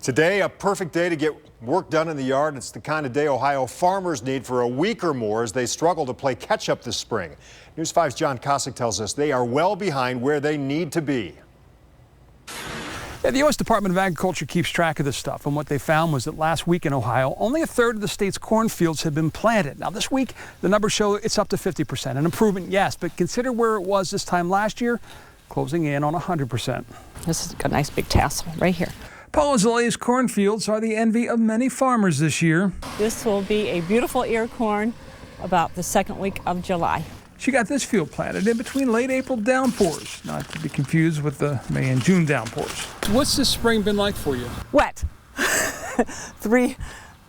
Today, a perfect day to get work done in the yard. It's the kind of day Ohio farmers need for a week or more as they struggle to play catch up this spring. News 5's John Kosick tells us they are well behind where they need to be. Yeah, the U.S. Department of Agriculture keeps track of this stuff, and what they found was that last week in Ohio, only a third of the state's cornfields had been planted. Now, this week, the numbers show it's up to 50%. An improvement, yes, but consider where it was this time last year, closing in on 100%. This is a nice big tassel right here. Paula Zalea's cornfields are the envy of many farmers this year. This will be a beautiful ear corn about the second week of July. She got this field planted in between late April downpours, not to be confused with the May and June downpours. What's this spring been like for you? Wet. 3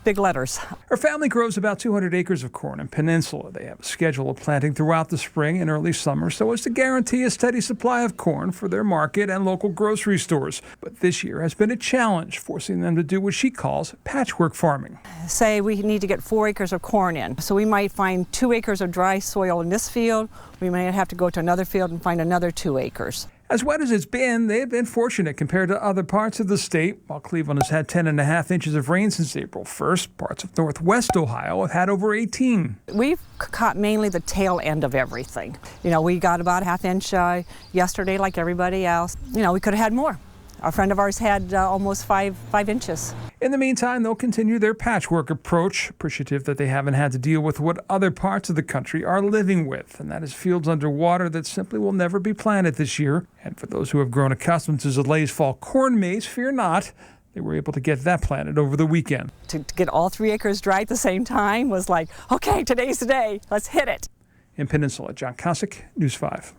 big letters. Her family grows about 200 acres of corn in Peninsula. They have a schedule of planting throughout the spring and early summer so as to guarantee a steady supply of corn for their market and local grocery stores. But this year has been a challenge, forcing them to do what she calls patchwork farming. Say we need to get 4 acres of corn in. So we might find 2 acres of dry soil in this field. We might have to go to another field and find another 2 acres. As wet as it's been, they've been fortunate compared to other parts of the state. While Cleveland has had 10.5 inches of rain since April 1st, parts of northwest Ohio have had over 18. We've caught mainly the tail end of everything. You know, we got about a ½ inch yesterday like everybody else. You know, we could have had more. A friend of ours had almost 5 inches. In the meantime, they'll continue their patchwork approach, appreciative that they haven't had to deal with what other parts of the country are living with, and that is fields underwater that simply will never be planted this year. And for those who have grown accustomed to Zalea's fall corn maze, fear not, they were able to get that planted over the weekend. To get all 3 acres dry at the same time was like, okay, today's the day, let's hit it. In Peninsula, John Kosick, News 5.